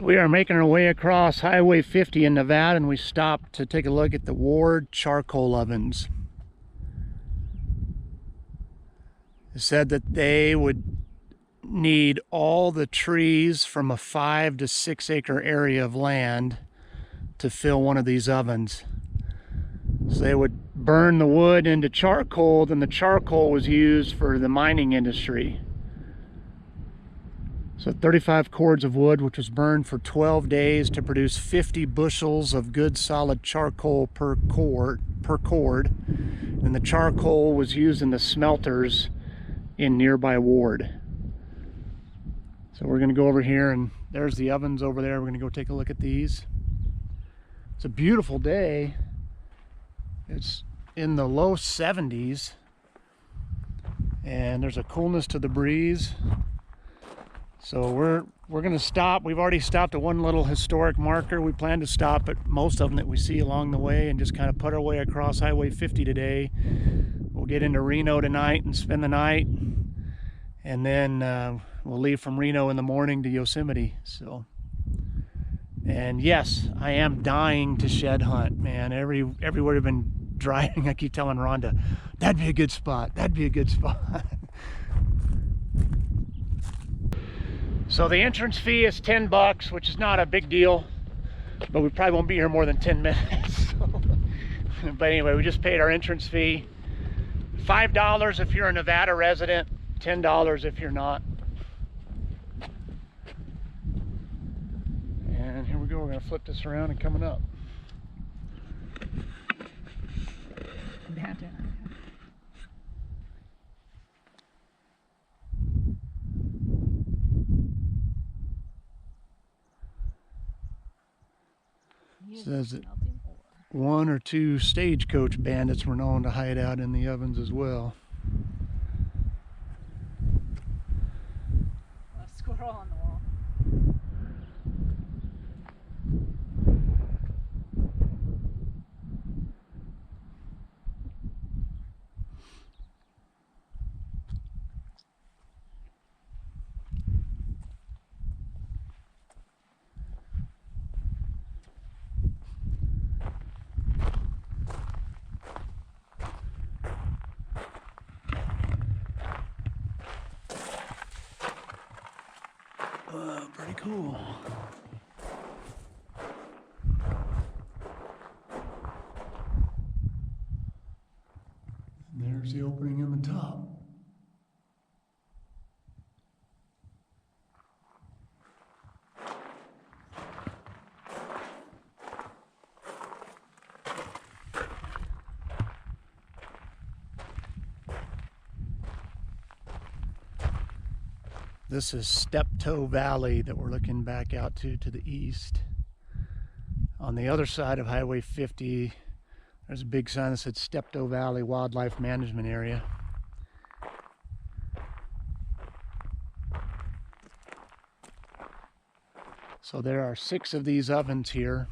We are making our way across Highway 50 in Nevada, and we stopped to take a look at the Ward charcoal ovens. It said that they would need all the trees from a 5 to 6 acre area of land to fill one of these ovens. So they would burn the wood into charcoal, then the charcoal was used for the mining industry. So 35 cords of wood, which was burned for 12 days to produce 50 bushels of good solid charcoal per cord. And the charcoal was used in the smelters in nearby Ward. So we're going to go over here, and there's the ovens over there. We're going to go take a look at these. It's a beautiful day. It's in the low 70s, and there's a coolness to the breeze. So we're going to stop. We've already stopped at one little historic marker. We plan to stop at most of them that we see along the way and just kind of put our way across Highway 50 today. We'll get into Reno tonight and spend the night, and then we'll leave from Reno in the morning to Yosemite. So, and yes, I am dying to shed hunt, man. Everywhere I've been driving, I keep telling Rhonda, that'd be a good spot. That'd be a good spot. So the entrance fee is $10, which is not a big deal, but we probably won't be here more than 10 minutes. So. But anyway, we just paid our entrance fee. $5 if you're a Nevada resident, $10 if you're not. And here we go, we're gonna flip this around and coming up. Says that 1 or 2 stagecoach bandits were known to hide out in the ovens as well. A squirrel on the wall. Pretty cool. And there's the opening in the top. This is Steptoe Valley that we're looking back out to the east. On the other side of Highway 50, there's a big sign that said Steptoe Valley Wildlife Management Area. So there are 6 of these ovens here.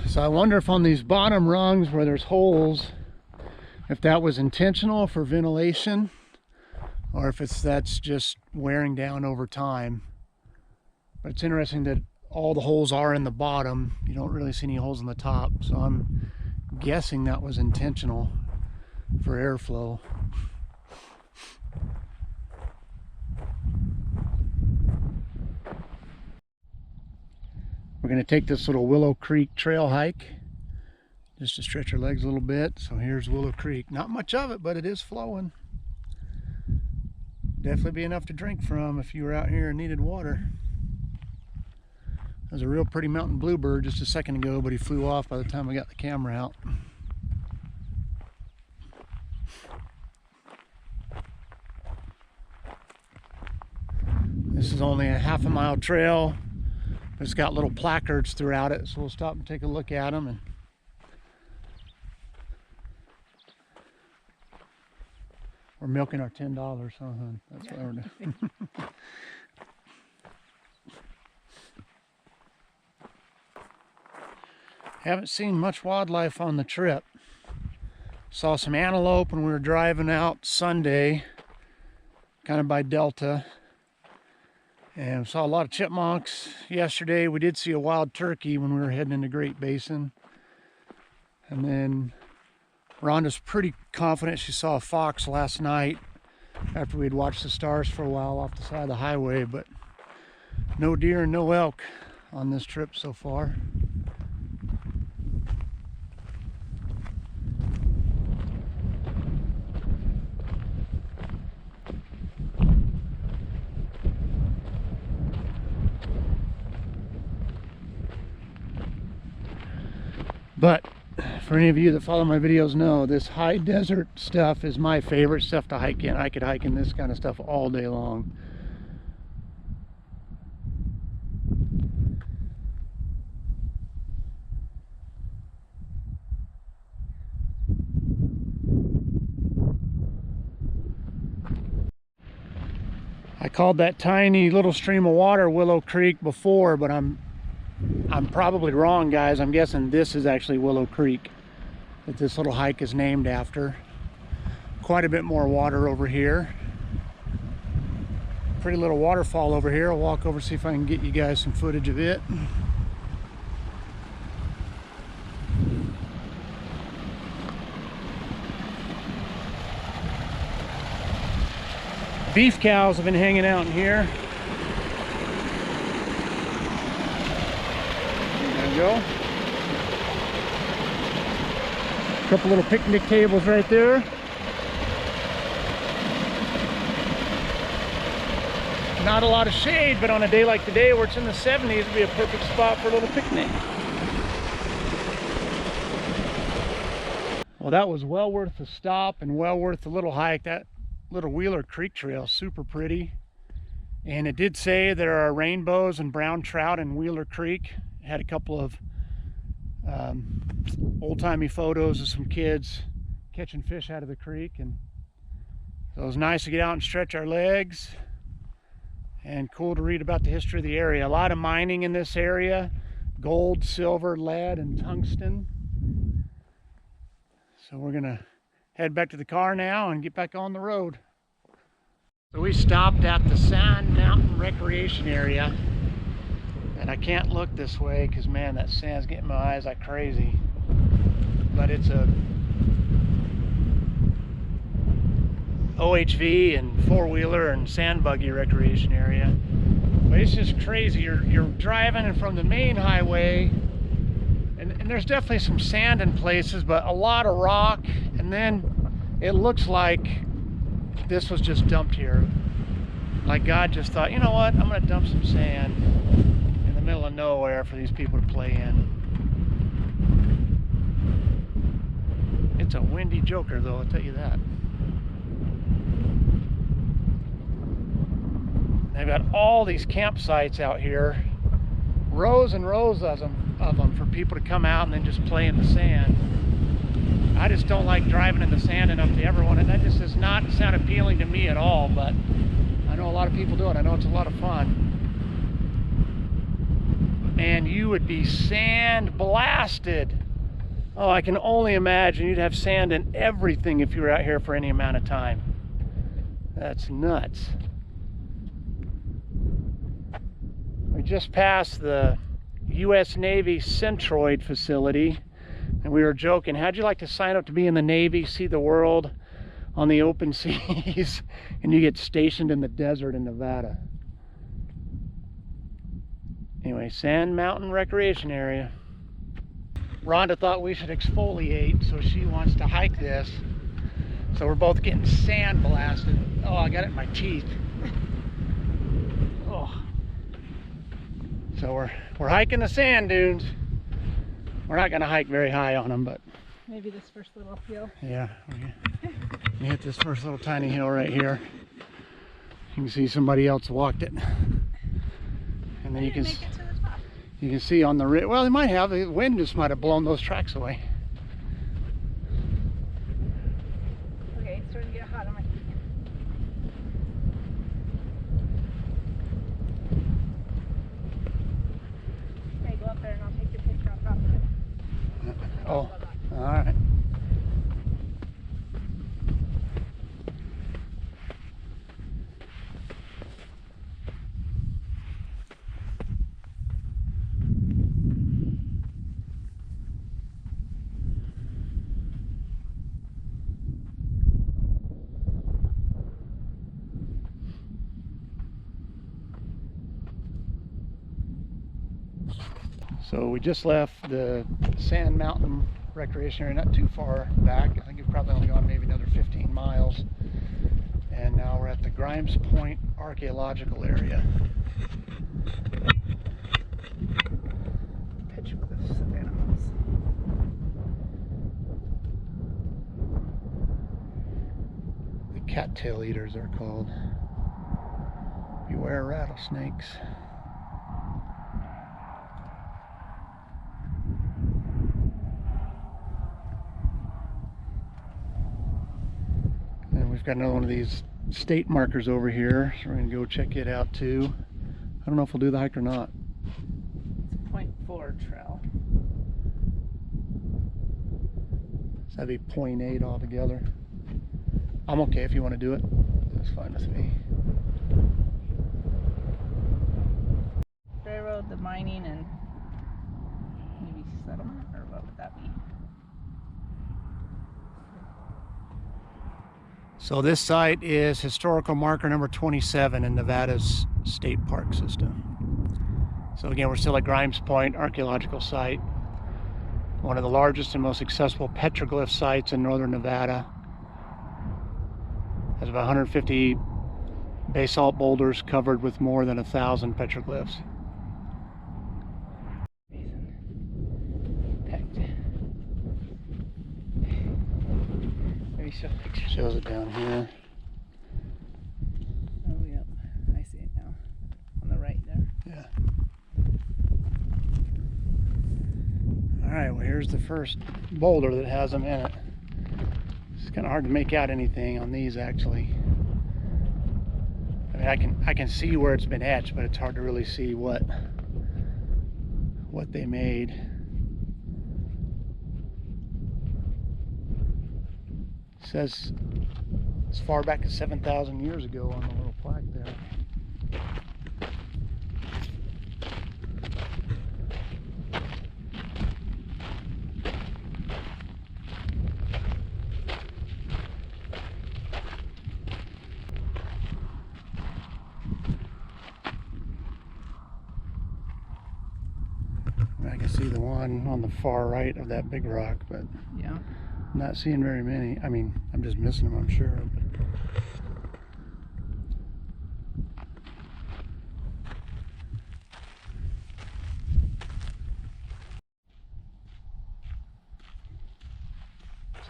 So I wonder if on these bottom rungs where there's holes, if that was intentional for ventilation, or if that's just wearing down over time. But it's interesting that all the holes are in the bottom. You don't really see any holes in the top, so I'm guessing that was intentional for airflow. We're going to take this little Willow Creek trail hike just to stretch our legs a little bit. So here's Willow Creek. Not much of it, but it is flowing. Definitely be enough to drink from if you were out here and needed water. There's a real pretty mountain bluebird just a second ago, but he flew off by the time I got the camera out. This is only a half-a-mile trail. It's got little placards throughout it, so we'll stop and take a look at them. And We're milking our $10, huh, hon? That's what we're doing. Haven't seen much wildlife on the trip. Saw some antelope when we were driving out Sunday, kind of by Delta. And saw a lot of chipmunks yesterday. We did see a wild turkey when we were heading into Great Basin. And then Rhonda's pretty confident she saw a fox last night after we'd watched the stars for a while off the side of the highway, but no deer and no elk on this trip so far. But for any of you that follow my videos know, this high desert stuff is my favorite stuff to hike in. I could hike in this kind of stuff all day long. I called that tiny little stream of water Willow Creek before, but I'm probably wrong, guys. I'm guessing this is actually Willow Creek that this little hike is named after. Quite a bit more water over here. Pretty little waterfall over here. I'll walk over, see if I can get you guys some footage of it. Beef cows have been hanging out in here. There we go. A couple little picnic tables right there. Not a lot of shade, but on a day like today where it's in the 70s, it'd be a perfect spot for a little picnic. Well, that was well worth the stop and well worth the little hike. That little Wheeler Creek trail, super pretty. And it did say there are rainbows and brown trout in Wheeler Creek. It had a couple of old-timey photos of some kids catching fish out of the creek, and so it was nice to get out and stretch our legs, and cool to read about the history of the area. A lot of mining in this area: gold, silver, lead, and tungsten. So we're gonna head back to the car now and get back on the road. So we stopped at the Sand Mountain Recreation Area, and I can't look this way because, man, that sand's getting my eyes like crazy. But it's a OHV and four-wheeler and sand buggy recreation area. But it's just crazy. You're driving from the main highway, and there's definitely some sand in places, but a lot of rock, and then it looks like this was just dumped here. Like God just thought, you know what, I'm gonna dump some sand in the middle of nowhere for these people to play in. It's a windy joker though, I'll tell you that. They've got all these campsites out here, rows and rows of them for people to come out and then just play in the sand. I just don't like driving in the sand enough to ever want it. That just does not sound appealing to me at all, but I know a lot of people do it. I know it's a lot of fun. Man, you would be sand blasted. Oh, I can only imagine you'd have sand in everything if you were out here for any amount of time. That's nuts. We just passed the U.S. Navy Centroid facility, and we were joking, how'd you like to sign up to be in the Navy, see the world on the open seas, and you get stationed in the desert in Nevada? Anyway, Sand Mountain Recreation Area. Rhonda thought we should exfoliate, so she wants to hike this. So we're both getting sand blasted. Oh, I got it in my teeth. Oh. So we're hiking the sand dunes. We're not going to hike very high on them, but maybe this first little hill. Yeah, we hit this first little tiny hill right here. You can see somebody else walked it, and then you can see on the well, they might have, the wind just might have blown those tracks away. Okay, it's starting to get hot on my feet. So we just left the Sand Mountain Recreation Area, not too far back. I think we've probably only gone maybe another 15 miles. And now we're at the Grimes Point Archaeological Area. Petroglyphs of animals. The cattail eaters are called. Beware rattlesnakes. And we've got another one of these state markers over here, so we're going to go check it out too. I don't know if we'll do the hike or not. It's a 0.4 trail. So that'd be 0.8 altogether. I'm okay if you want to do it. That's fine with me. Railroad, the mining, and maybe settlement, or what would that be? So this site is historical marker number 27 in Nevada's state park system. So again, we're still at Grimes Point Archaeological Site, one of the largest and most accessible petroglyph sites in northern Nevada. Has about 150 basalt boulders covered with more than 1,000 petroglyphs. Maybe show a picture. Shows it down here. Oh, yep. I see it now. On the right there. Yeah. Alright, well here's the first boulder that has them in it. It's kind of hard to make out anything on these actually. I mean, I can see where it's been etched, but it's hard to really see what they made. It says as far back as 7,000 years ago on the little plaque there. I can see the one on the far right of that big rock, but Yeah. I'm not seeing very many. I mean, I'm just missing them, I'm sure.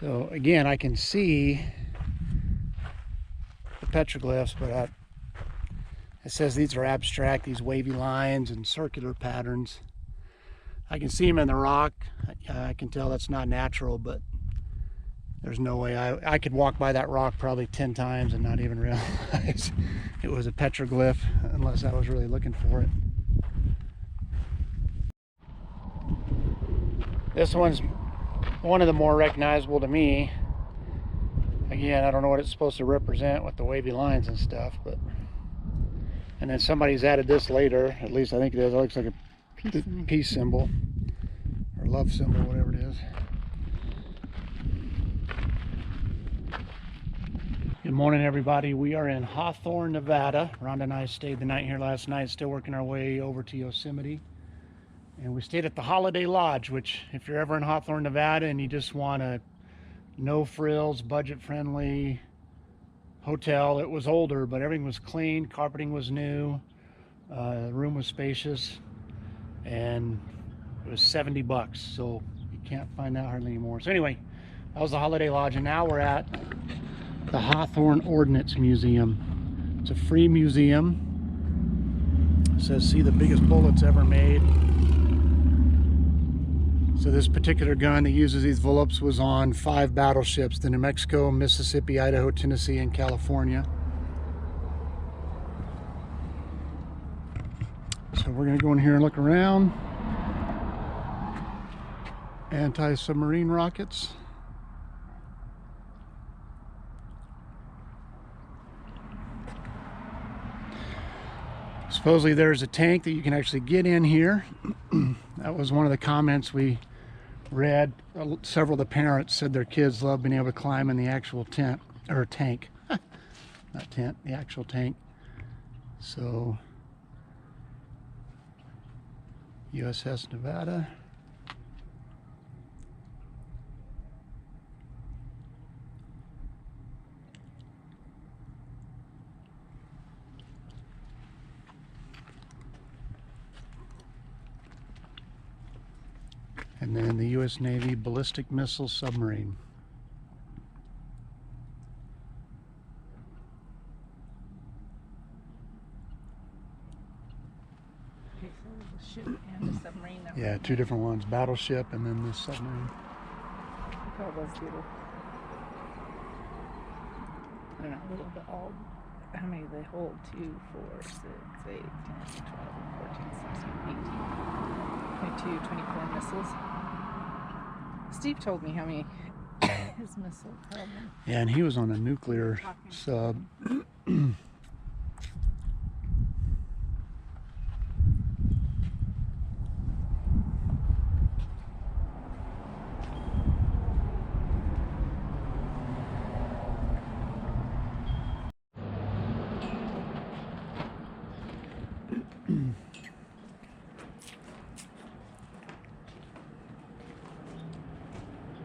So again, I can see the petroglyphs, but it says these are abstract, these wavy lines and circular patterns. I can see them in the rock. I can tell that's not natural, but there's no way I could walk by that rock probably 10 times and not even realize it was a petroglyph unless I was really looking for it. This one's one of the more recognizable to me. Again, I don't know what it's supposed to represent with the wavy lines and stuff, but and then somebody's added this later, at least I think it is. It looks like a peace symbol or love symbol, whatever it is. Good morning, everybody. We are in Hawthorne, Nevada. Rhonda and I stayed the night here last night, still working our way over to Yosemite. And we stayed at the Holiday Lodge, which if you're ever in Hawthorne, Nevada and you just want a no frills, budget friendly hotel, it was older, but everything was clean, carpeting was new, the room was spacious, and it was $70, so you can't find that hardly anymore. So anyway, that was the Holiday Lodge, and now we're at the Hawthorne Ordnance Museum. It's a free museum. It says, see the biggest bullets ever made. So this particular gun that uses these bullets was on 5 battleships, the New Mexico, Mississippi, Idaho, Tennessee, and California. So we're going to go in here and look around. Anti-submarine rockets. Supposedly there's a tank that you can actually get in here. That was one of the comments we read. Several of the parents said their kids love being able to climb in the actual tent, or tank. Not tent, the actual tank. So USS Nevada. And then the U.S. Navy ballistic missile submarine. Okay, so there's a ship and a submarine. Yeah, two different ones, battleship and then this submarine. Look at all those little, I don't know, little, but all, how many do they hold? 2, 4, 6, 8, 10, 12, 14, 16, 18, 22, 24 missiles. Steve told me how many his missile held. Yeah, and he was on a nuclear sub.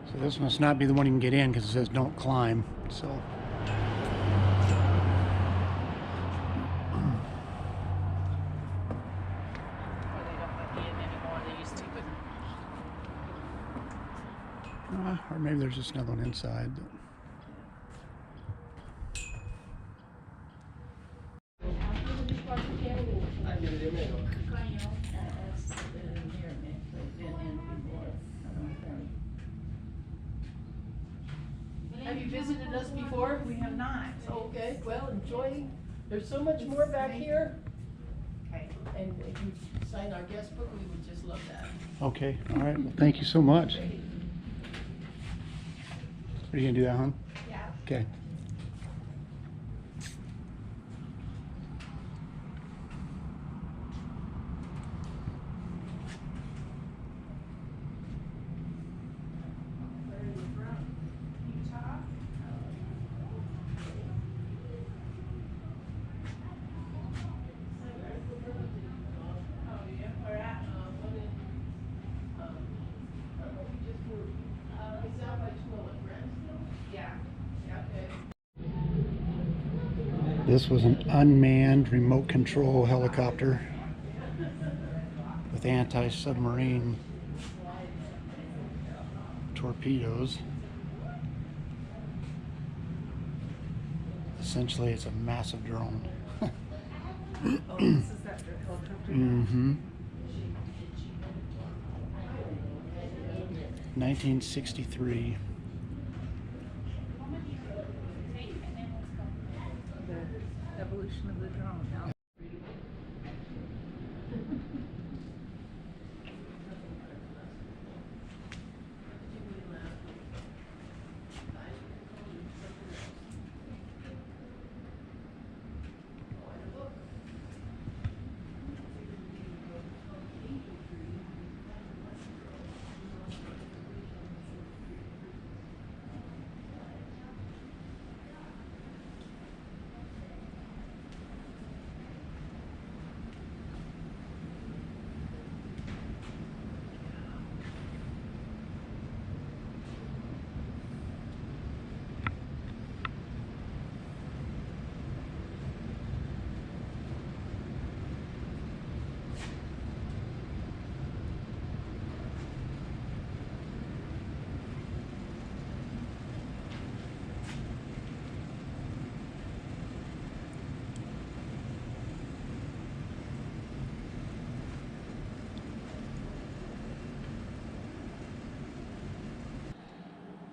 So this must not be the one you can get in because it says don't climb. So. Or they don't let me in anymore. They used to, but Or maybe there's just another one inside. Have you visited us before? we have not. Okay, well, enjoy. There's so much more back here. Okay. And if you sign our guest book, we would just love that. Okay, all right. Well, thank you so much. Great. Are you gonna do that, hon? Yeah. Okay. Where are you from? Utah? Oh, yeah. Where at? Yeah. This was an unmanned remote control helicopter with anti-submarine torpedoes. Essentially, it's a massive drone. Oh, this is that helicopter. Mm-hmm. 1963. The evolution of the drone. Now.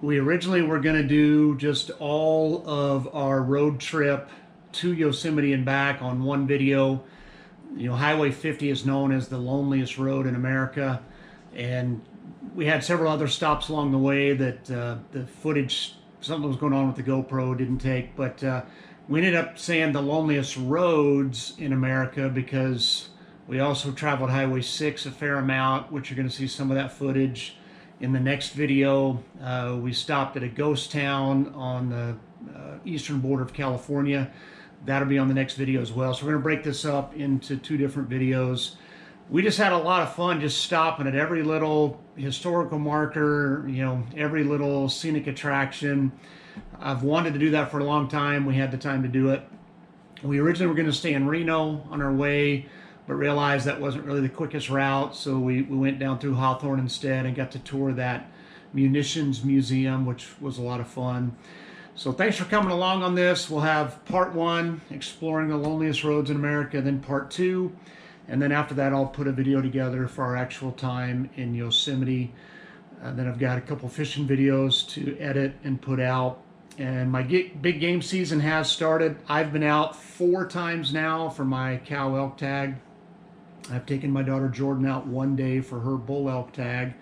We originally were going to do just all of our road trip to Yosemite and back on one video. You know, Highway 50 is known as the loneliest road in America, and we had several other stops along the way that the footage, something was going on with the GoPro, didn't take, but we ended up saying the loneliest roads in America because we also traveled Highway 6 a fair amount, which you're going to see some of that footage in the next video. We stopped at a ghost town on the eastern border of California. That'll be on the next video as well. So we're going to break this up into two different videos. we just had a lot of fun just stopping at every little historical marker, every little scenic attraction. I've wanted to do that for a long time. We had the time to do it. We originally were going to stay in Reno on our way, but realized that wasn't really the quickest route, so we went down through Hawthorne instead and got to tour that munitions museum, which was a lot of fun. So thanks for coming along on this. We'll have part 1, exploring the loneliest roads in America, then part 2, and then after that I'll put a video together for our actual time in Yosemite. Then I've got a couple fishing videos to edit and put out. And my big game season has started. I've been out 4 times now for my cow elk tag. I've taken my daughter Jordan out 1 day for her bull elk tag.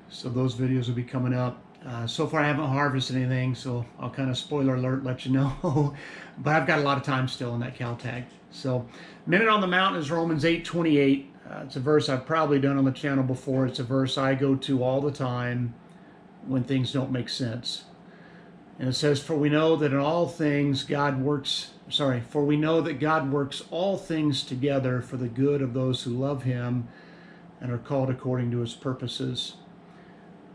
So those videos will be coming up. So far I haven't harvested anything, so I'll kind of, spoiler alert, let you know. But I've got a lot of time still in that cow tag. So Minute on the Mountain is Romans 8:28. It's a verse I've probably done on the channel before. It's a verse I go to all the time when things don't make sense. And it says, for we know that God works all things together for the good of those who love him and are called according to his purposes.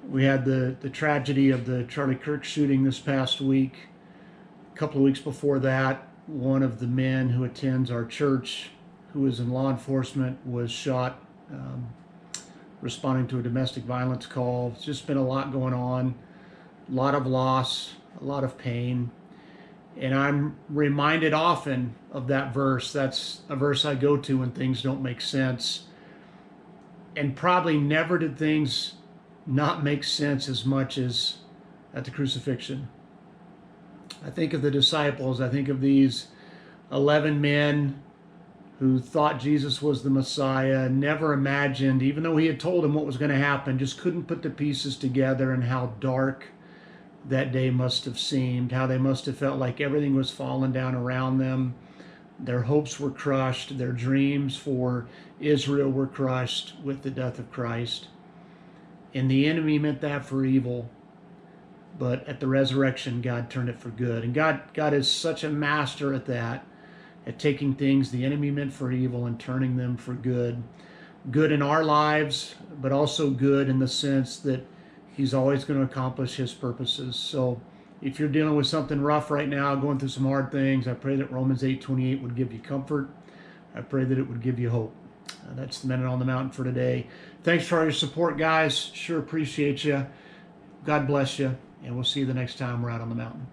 We had the tragedy of the Charlie Kirk shooting this past week. A couple of weeks before that, one of the men who attends our church, who is in law enforcement, was shot responding to a domestic violence call. It's just been a lot going on, a lot of loss, a lot of pain. And I'm reminded often of that verse. That's a verse I go to when things don't make sense. And probably never did things not make sense as much as at the crucifixion. I think of the disciples. I think of these 11 men who thought Jesus was the Messiah, never imagined, even though he had told them what was going to happen, just couldn't put the pieces together, and how dark that day must have seemed, how they must have felt like everything was falling down around them. Their hopes were crushed. Their dreams for Israel were crushed with the death of Christ. And the enemy meant that for evil. But at the resurrection, God turned it for good. And God is such a master at that, at taking things the enemy meant for evil and turning them for good. Good in our lives, but also good in the sense that he's always going to accomplish his purposes. So if you're dealing with something rough right now, going through some hard things, I pray that Romans 8:28 would give you comfort. I pray that it would give you hope. That's the Minute on the Mountain for today. Thanks for all your support, guys. Sure appreciate you. God bless you. And we'll see you the next time we're out on the mountain.